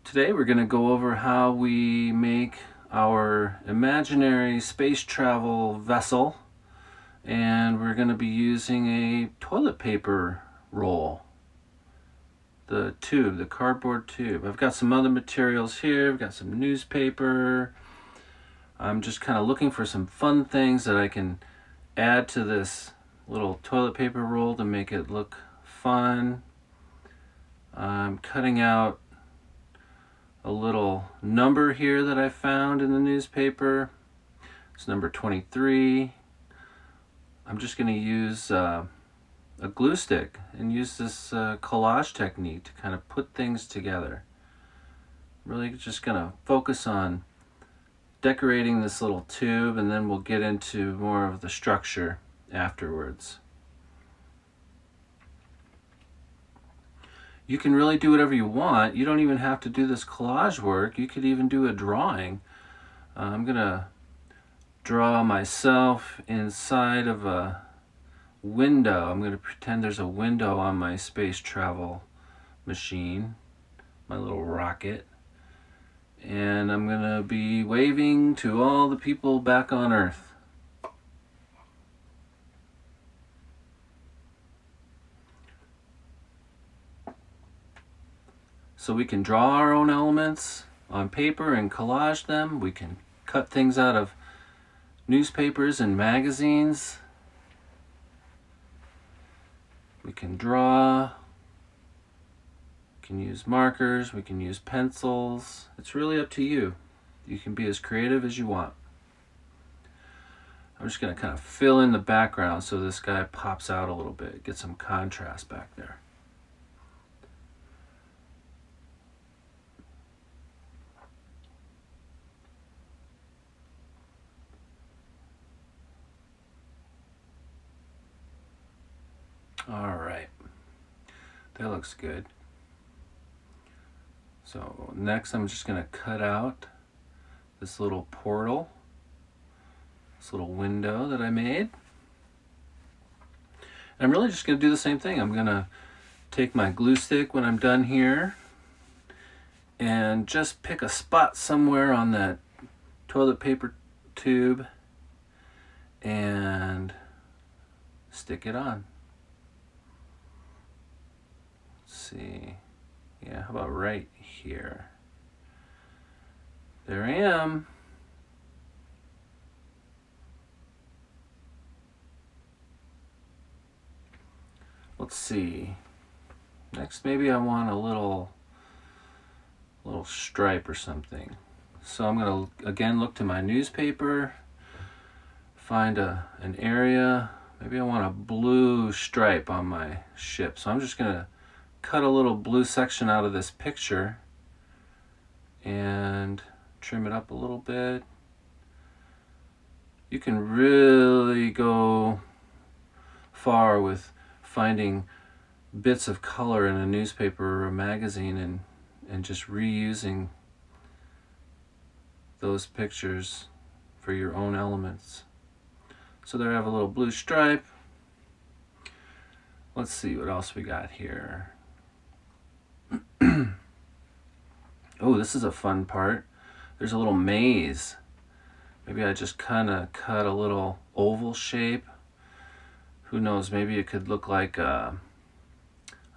Today we're going to go over how we make our imaginary space travel vessel, and we're going to be using a toilet paper roll, the tube, the cardboard tube. I've got some other materials here. I've got some newspaper. I'm just kind of looking for some fun things that I can add to this little toilet paper roll to make it look fun. I'm cutting out a little number here that I found in the newspaper. It's number 23. I'm just going to use a glue stick and use this collage technique to kind of put things together. Really just going to focus on decorating this little tube, and then we'll get into more of the structure afterwards. You can really do whatever you want. You don't even have to do this collage work. You could even do a drawing. I'm gonna draw myself inside of a window. I'm gonna pretend there's a window on my space travel machine, my little rocket. And I'm gonna be waving to all the people back on Earth. So we can draw our own elements on paper and collage them. We can cut things out of newspapers and magazines. We can draw. We can use markers. We can use pencils. It's really up to you. You can be as creative as you want. I'm just going to kind of fill in the background so this guy pops out a little bit, get some contrast back there. All right, that looks good. So next I'm just going to cut out this little portal, this little window that I made. And I'm really just going to do the same thing. I'm going to take my glue stick when I'm done here and just pick a spot somewhere on that toilet paper tube and stick it on. See, yeah, how about right here? There I am. Let's see. Next, maybe I want a little stripe or something. So I'm gonna again look to my newspaper, find an area. Maybe I want a blue stripe on my ship. So I'm just gonna cut a little blue section out of this picture and trim it up a little bit. You can really go far with finding bits of color in a newspaper or a magazine and just reusing those pictures for your own elements. So there I have a little blue stripe. Let's see what else we got here. Oh, this is a fun part. There's a little maze. Maybe I just kind of cut a little oval shape. Who knows, maybe it could look like a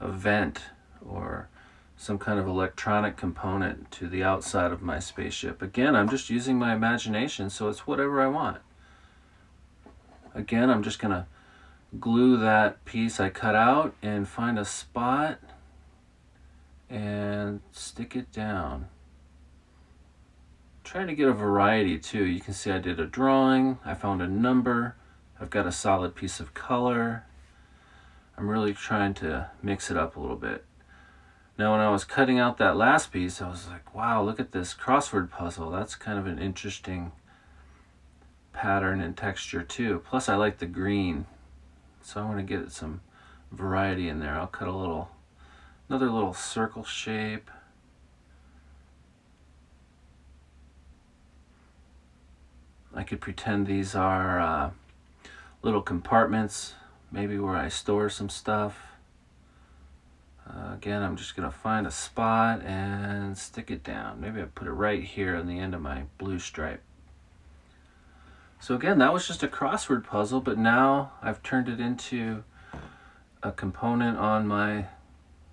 vent or some kind of electronic component to the outside of my spaceship. Again, I'm just using my imagination, so it's whatever I want. Again, I'm just gonna glue that piece I cut out and find a spot and stick it down. Trying to get a variety too. You can see I did a drawing, I found a number, I've got a solid piece of color. I'm really trying to mix it up a little bit. Now when I was cutting out that last piece, I was like, wow, look at this crossword puzzle. That's kind of an interesting pattern and texture too. Plus I like the green, so I want to get some variety in there. I'll cut another little circle shape. I could pretend these are little compartments, maybe where I store some stuff. Again, I'm just going to find a spot and stick it down. Maybe I put it right here on the end of my blue stripe. So again, that was just a crossword puzzle, but now I've turned it into a component on my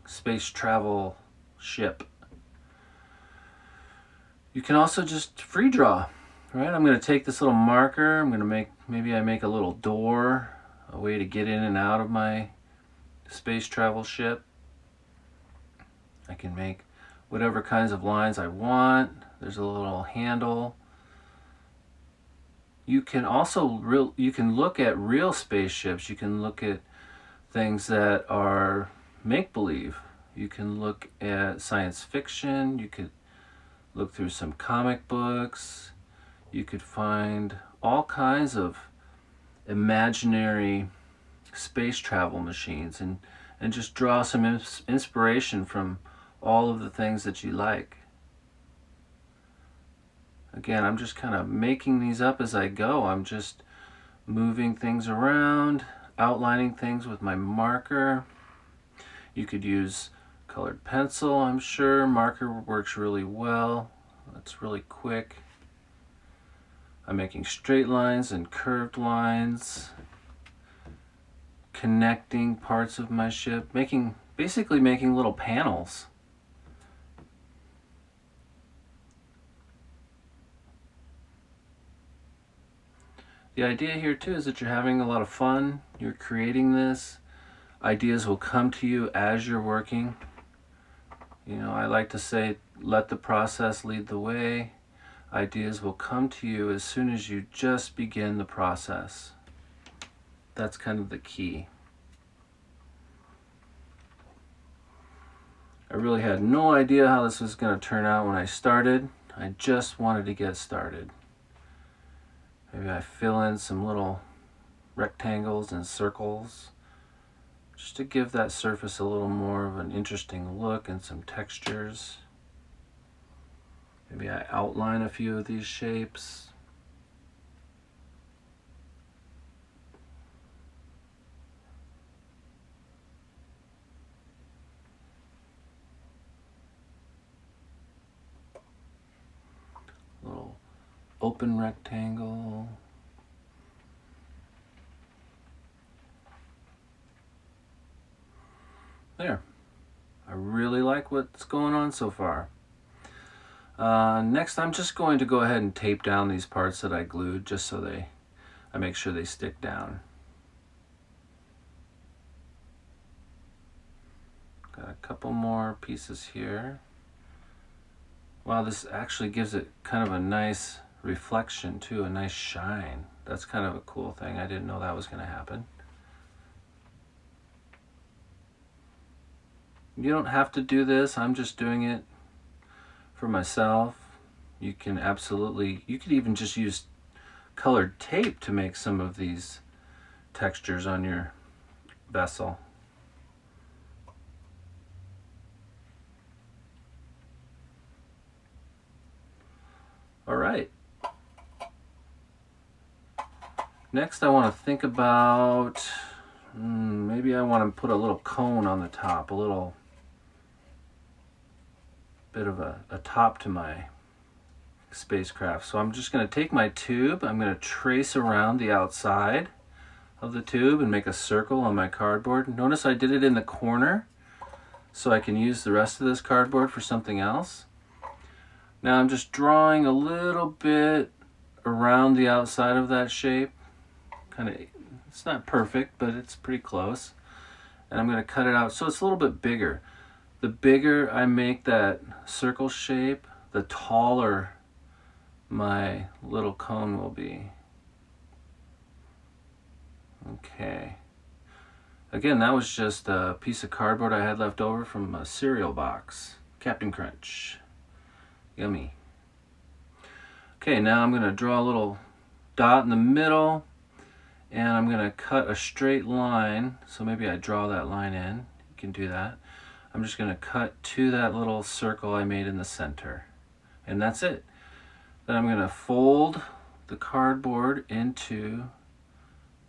space travel ship. You can also just free draw, right? I'm going to take this little marker, I'm going to make, maybe I make a little door, a way to get in and out of my space travel ship. I can make whatever kinds of lines I want. There's a little handle. You can also you can look at real spaceships. You can look at things that are make-believe. You can look at science fiction. You could look through some comic books. You could find all kinds of imaginary space travel machines and just draw some inspiration from all of the things that you like. Again, I'm just kind of making these up as I go. I'm just moving things around, outlining things with my marker. You could use colored pencil, I'm sure. Marker works really well. It's really quick. I'm making straight lines and curved lines, connecting parts of my ship, basically making little panels. The idea here too is that you're having a lot of fun. You're creating this. Ideas will come to you as you're working. You know, I like to say, let the process lead the way. Ideas will come to you as soon as you just begin the process. That's kind of the key. I really had no idea how this was going to turn out when I started. I just wanted to get started. Maybe I fill in some little rectangles and circles just to give that surface a little more of an interesting look and some textures. Maybe I outline a few of these shapes. Little open rectangle. There. I really like what's going on so far. Next, I'm just going to go ahead and tape down these parts that I glued just so I make sure they stick down. Got a couple more pieces here. Wow, this actually gives it kind of a nice reflection too, a nice shine. That's kind of a cool thing. I didn't know that was going to happen. You don't have to do this. I'm just doing it for myself. You can you could even just use colored tape to make some of these textures on your vessel. All right. Next, I want to think about, maybe I want to put a little cone on the top, a little bit of a top to my spacecraft. So I'm just going to take my tube, I'm going to trace around the outside of the tube and make a circle on my cardboard. Notice I did it in the corner so I can use the rest of this cardboard for something else. Now I'm just drawing a little bit around the outside of that shape. It's not perfect, but it's pretty close. And I'm going to cut it out so it's a little bit bigger. The bigger I make that circle shape, the taller my little cone will be. Okay. Again, that was just a piece of cardboard I had left over from a cereal box. Captain Crunch. Yummy. Okay, now I'm going to draw a little dot in the middle, and I'm going to cut a straight line. So maybe I draw that line in. You can do that. I'm just going to cut to that little circle I made in the center. And that's it. Then I'm going to fold the cardboard into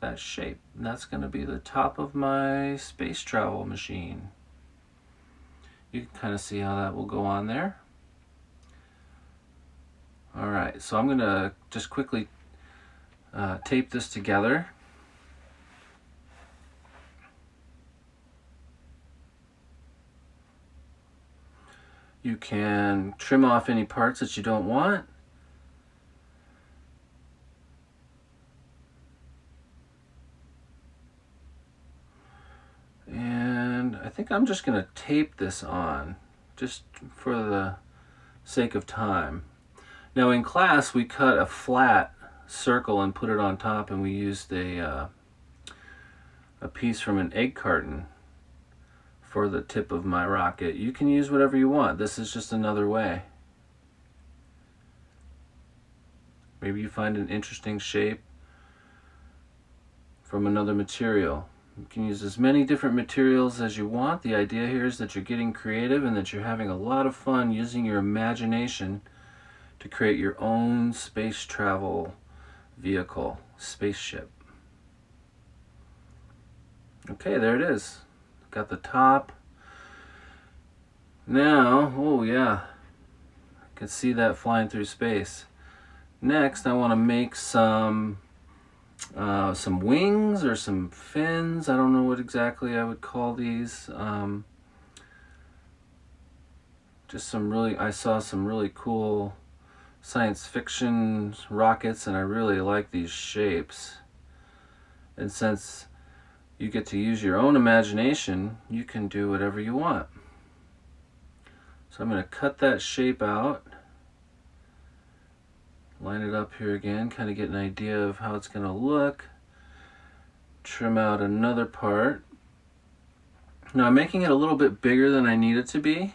that shape. And that's going to be the top of my space travel machine. You can kind of see how that will go on there. All right, so I'm gonna just quickly tape this together. You can trim off any parts that you don't want. And I think I'm just going to tape this on, just for the sake of time. Now in class we cut a flat circle and put it on top, and we used a piece from an egg carton for the tip of my rocket. You can use whatever you want. This is just another way. Maybe you find an interesting shape from another material. You can use as many different materials as you want. The idea here is that you're getting creative and that you're having a lot of fun using your imagination to create your own space travel vehicle, spaceship. Okay, there it is. Got the top. Now, oh yeah, I can see that flying through space. Next, I want to make some wings or some fins. I don't know what exactly I would call these. Just some really, I saw some really cool science fiction rockets, and I really like these shapes. And since you get to use your own imagination, you can do whatever you want. So I'm going to cut that shape out, line it up here again, kind of get an idea of how it's going to look. Trim out another part. Now I'm making it a little bit bigger than I need it to be.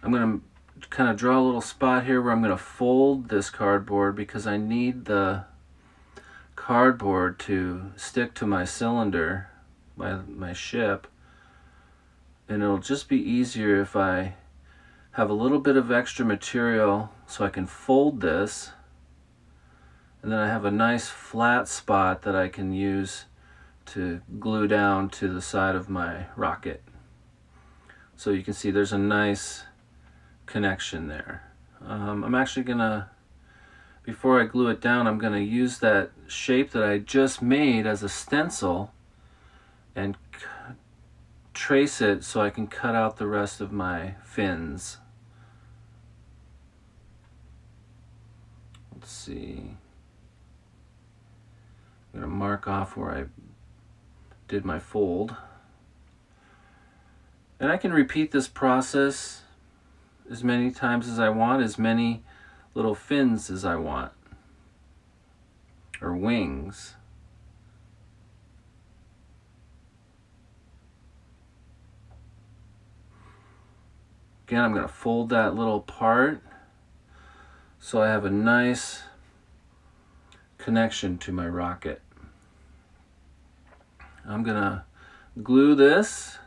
I'm going to kind of draw a little spot here where I'm going to fold this cardboard, because I need the cardboard to stick to my cylinder, my ship, and it'll just be easier if I have a little bit of extra material so I can fold this, and then I have a nice flat spot that I can use to glue down to the side of my rocket. So you can see there's a nice connection there. I'm actually gonna, before I glue it down, I'm gonna use that shape that I just made as a stencil and trace it so I can cut out the rest of my fins. Let's see. I'm gonna mark off where I did my fold. And I can repeat this process as many times as I want, as many little fins as I want, or wings. Again, I'm going to fold that little part so I have a nice connection to my rocket. I'm going to glue this.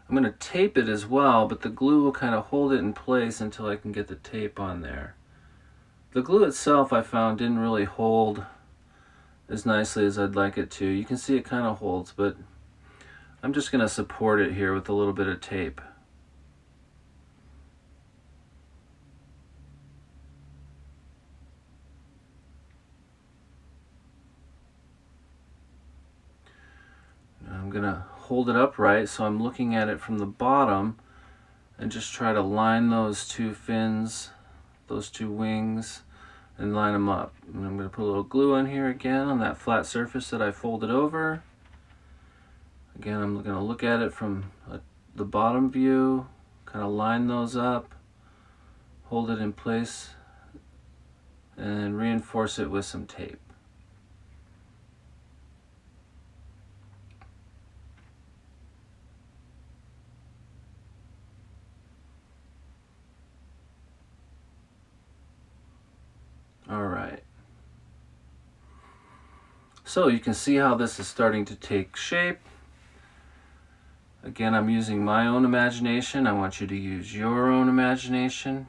I'm going to tape it as well, but the glue will kind of hold it in place until I can get the tape on there. The glue itself, I found, didn't really hold as nicely as I'd like it to. You can see it kind of holds, but I'm just going to support it here with a little bit of tape. I'm going to hold it upright so I'm looking at it from the bottom and just try to line those two fins, those two wings, and line them up. And I'm going to put a little glue on here again on that flat surface that I folded over. Again, I'm going to look at it from the bottom view, kind of line those up, hold it in place, and reinforce it with some tape. Alright, so you can see how this is starting to take shape. Again, I'm using my own imagination. I want you to use your own imagination.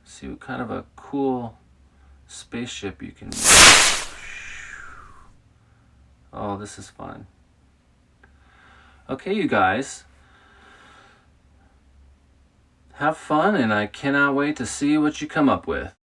See what kind of a cool spaceship you can make. Oh, this is fun. Okay, you guys, Have fun, and I cannot wait to see what you come up with.